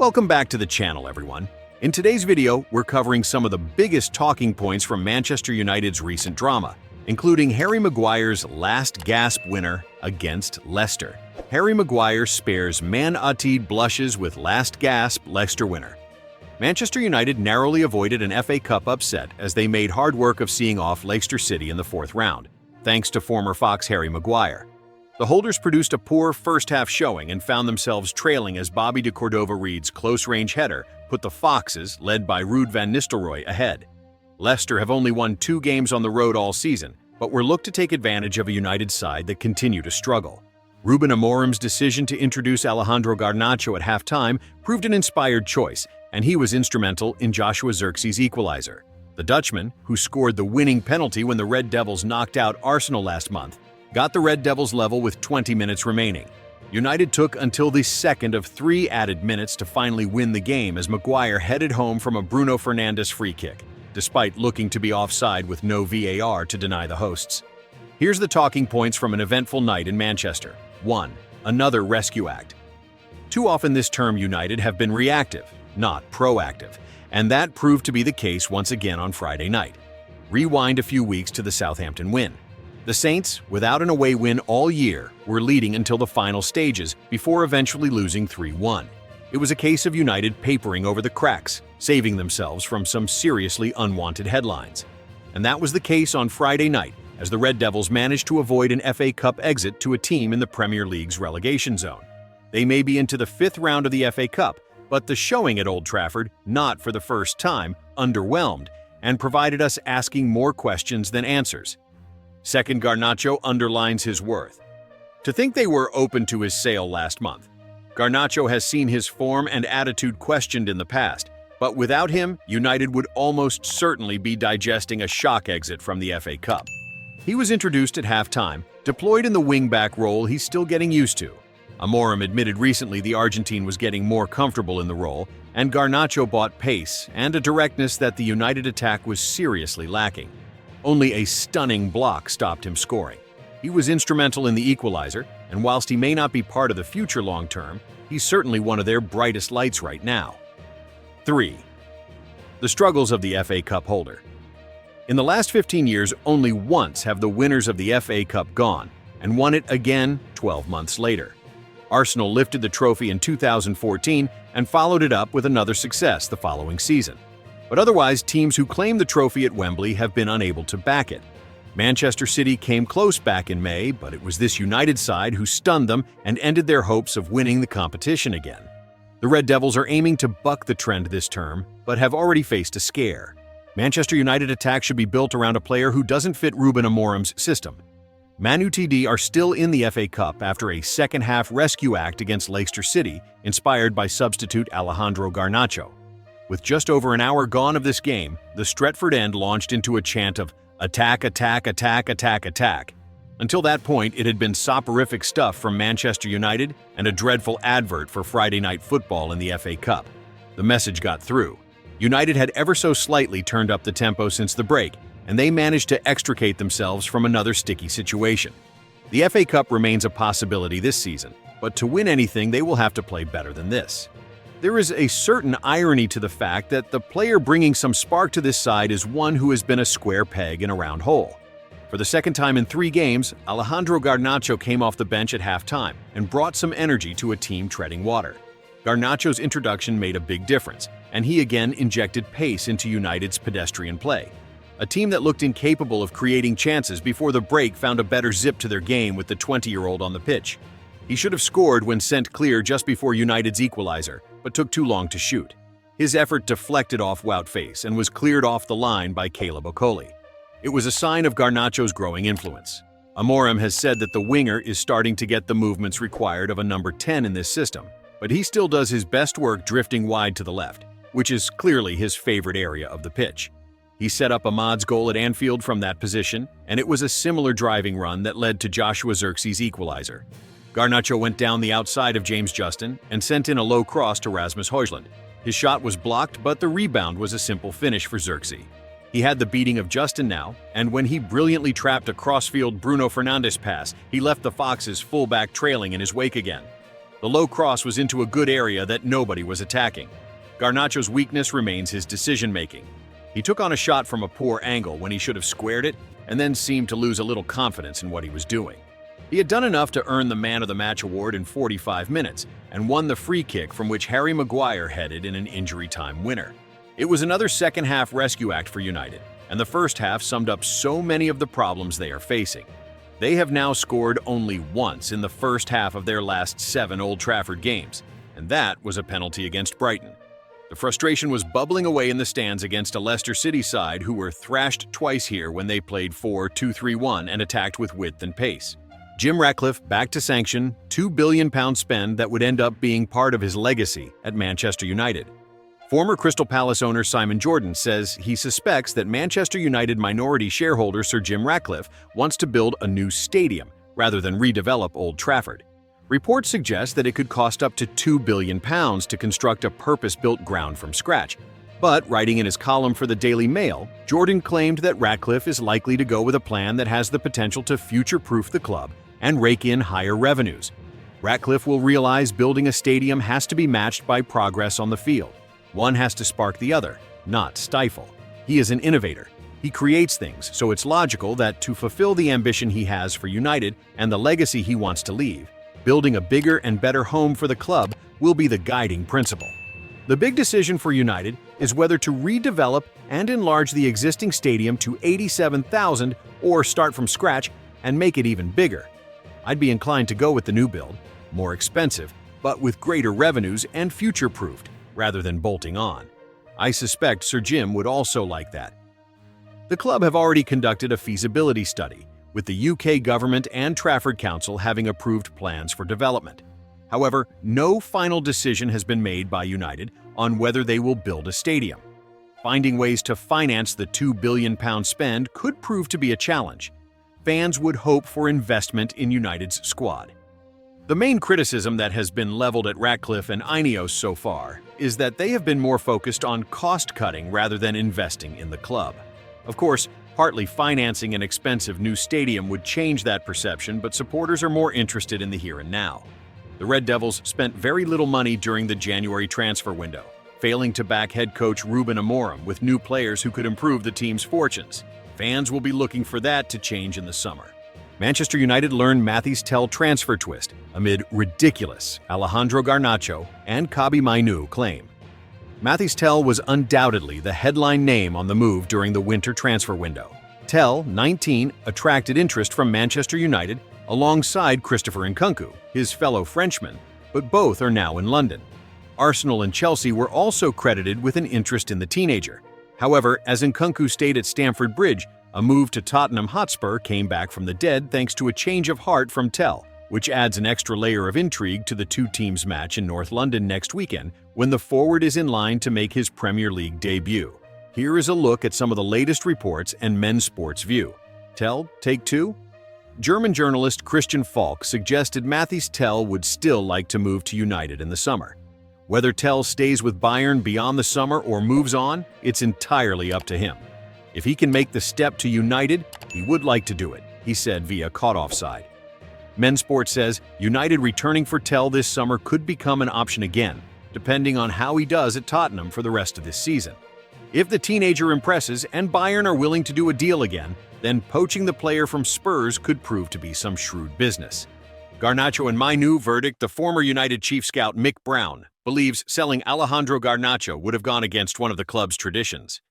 Welcome back to the channel, everyone. In today's video, we're covering some of the biggest talking points from Manchester United's recent drama, including Harry Maguire's Last-Gasp winner against Leicester. Harry Maguire spares Man Utd blushes with Last-Gasp Leicester winner. Manchester United narrowly avoided an FA Cup upset as they made hard work of seeing off Leicester City in the fourth round, thanks to former Fox Harry Maguire. The holders produced a poor first-half showing and found themselves trailing as Bobby de Cordova-Reid's close-range header put the Foxes, led by Ruud van Nistelrooy, ahead. Leicester have only won 2 games on the road all season, but were looked to take advantage of a United side that continue to struggle. Ruben Amorim's decision to introduce Alejandro Garnacho at halftime proved an inspired choice, and he was instrumental in Joshua Zirkzee's equalizer. The Dutchman, who scored the winning penalty when the Red Devils knocked out Arsenal last month, got the Red Devils level with 20 minutes remaining. United took until the second of 3 added minutes to finally win the game as Maguire headed home from a Bruno Fernandes free kick, despite looking to be offside with no VAR to deny the hosts. Here's the talking points from an eventful night in Manchester. 1. Another rescue act. Too often this term United have been reactive, not proactive, and that proved to be the case once again on Friday night. Rewind a few weeks to the Southampton win. The Saints, without an away win all year, were leading until the final stages before eventually losing 3-1. It was a case of United papering over the cracks, saving themselves from some seriously unwanted headlines. And that was the case on Friday night, as the Red Devils managed to avoid an FA Cup exit to a team in the Premier League's relegation zone. They may be into the 5th round of the FA Cup, but the showing at Old Trafford, not for the first time, underwhelmed, and provided us asking more questions than answers. Second, Garnacho underlines his worth. To think they were open to his sale last month. Garnacho has seen his form and attitude questioned in the past, but without him, United would almost certainly be digesting a shock exit from the FA Cup. He was introduced at halftime, deployed in the wing-back role he's still getting used to. Amorim admitted recently the Argentine was getting more comfortable in the role, and Garnacho brought pace and a directness that the United attack was seriously lacking. Only a stunning block stopped him scoring. He was instrumental in the equalizer, and whilst he may not be part of the future long-term, he's certainly one of their brightest lights right now. 3. The struggles of the FA Cup holder. In the last 15 years, only once have the winners of the FA Cup gone, and won it again 12 months later. Arsenal lifted the trophy in 2014 and followed it up with another success the following season. But otherwise, teams who claim the trophy at Wembley have been unable to back it. Manchester City came close back in May, but it was this United side who stunned them and ended their hopes of winning the competition again. The Red Devils are aiming to buck the trend this term, but have already faced a scare. Manchester United attack should be built around a player who doesn't fit Ruben Amorim's system. Man Utd are still in the FA Cup after a second-half rescue act against Leicester City, inspired by substitute Alejandro Garnacho. With just over an hour gone of this game, the Stretford end launched into a chant of attack, attack, attack, attack, attack. Until that point, it had been soporific stuff from Manchester United and a dreadful advert for Friday Night Football in the FA Cup. The message got through. United had ever so slightly turned up the tempo since the break, and they managed to extricate themselves from another sticky situation. The FA Cup remains a possibility this season, but to win anything they will have to play better than this. There is a certain irony to the fact that the player bringing some spark to this side is one who has been a square peg in a round hole. For the second time in 3 games, Alejandro Garnacho came off the bench at halftime and brought some energy to a team treading water. Garnacho's introduction made a big difference, and he again injected pace into United's pedestrian play. A team that looked incapable of creating chances before the break found a better zip to their game with the 20-year-old on the pitch. He should have scored when sent clear just before United's equalizer, but took too long to shoot. His effort deflected off Wout-Faes and was cleared off the line by Caleb Okoli. It was a sign of Garnacho's growing influence. Amorim has said that the winger is starting to get the movements required of a number 10 in this system, but he still does his best work drifting wide to the left, which is clearly his favorite area of the pitch. He set up Ahmad's goal at Anfield from that position, and it was a similar driving run that led to Joshua Zirkzee's equalizer. Garnacho went down the outside of James Justin and sent in a low cross to Rasmus Højlund. His shot was blocked, but the rebound was a simple finish for Zirkzee. He had the beating of Justin now, and when he brilliantly trapped a crossfield Bruno Fernandes pass, he left the Foxes fullback trailing in his wake again. The low cross was into a good area that nobody was attacking. Garnacho's weakness remains his decision-making. He took on a shot from a poor angle when he should have squared it, and then seemed to lose a little confidence in what he was doing. He had done enough to earn the Man of the Match award in 45 minutes, and won the free kick from which Harry Maguire headed in an injury-time winner. It was another second-half rescue act for United, and the first half summed up so many of the problems they are facing. They have now scored only once in the first half of their last 7 Old Trafford games, and that was a penalty against Brighton. The frustration was bubbling away in the stands against a Leicester City side who were thrashed twice here when they played 4-2-3-1 and attacked with width and pace. Jim Ratcliffe back to sanction £2 billion spend that would end up being part of his legacy at Manchester United. Former Crystal Palace owner Simon Jordan says he suspects that Manchester United minority shareholder Sir Jim Ratcliffe wants to build a new stadium rather than redevelop Old Trafford. Reports suggest that it could cost up to £2 billion to construct a purpose-built ground from scratch. But, writing in his column for the Daily Mail, Jordan claimed that Ratcliffe is likely to go with a plan that has the potential to future-proof the club and rake in higher revenues. Ratcliffe will realize building a stadium has to be matched by progress on the field. One has to spark the other, not stifle. He is an innovator. He creates things, so it's logical that to fulfill the ambition he has for United and the legacy he wants to leave, building a bigger and better home for the club will be the guiding principle. The big decision for United is whether to redevelop and enlarge the existing stadium to 87,000 or start from scratch and make it even bigger. I'd be inclined to go with the new build, more expensive, but with greater revenues and future-proofed, rather than bolting on. I suspect Sir Jim would also like that. The club have already conducted a feasibility study, with the UK government and Trafford Council having approved plans for development. However, no final decision has been made by United on whether they will build a stadium. Finding ways to finance the £2 billion spend could prove to be a challenge. Fans would hope for investment in United's squad. The main criticism that has been leveled at Ratcliffe and Ineos so far is that they have been more focused on cost-cutting rather than investing in the club. Of course, partly financing an expensive new stadium would change that perception, but supporters are more interested in the here and now. The Red Devils spent very little money during the January transfer window, failing to back head coach Ruben Amorim with new players who could improve the team's fortunes. Fans will be looking for that to change in the summer. Manchester United learned Mathys Tel transfer twist amid ridiculous Alejandro Garnacho and Kobbie Mainoo claim. Mathys Tel was undoubtedly the headline name on the move during the winter transfer window. Tel, 19, attracted interest from Manchester United alongside Christopher Nkunku, his fellow Frenchman, but both are now in London. Arsenal and Chelsea were also credited with an interest in the teenager. However, as Nkunku stayed at Stamford Bridge, a move to Tottenham Hotspur came back from the dead thanks to a change of heart from Tel, which adds an extra layer of intrigue to the two teams' match in North London next weekend when the forward is in line to make his Premier League debut. Here is a look at some of the latest reports and Men's Sports View. Tel, take 2? German journalist Christian Falk suggested Mathys Tel would still like to move to United in the summer. Whether Tel stays with Bayern beyond the summer or moves on, it's entirely up to him. If he can make the step to United, he would like to do it, he said via Caught Offside. Men's Sports says United returning for Tel this summer could become an option again, depending on how he does at Tottenham for the rest of this season. If the teenager impresses and Bayern are willing to do a deal again, then poaching the player from Spurs could prove to be some shrewd business. Garnacho and Mainoo verdict. The former United chief scout Mick Brown believes selling Alejandro Garnacho would have gone against one of the club's traditions.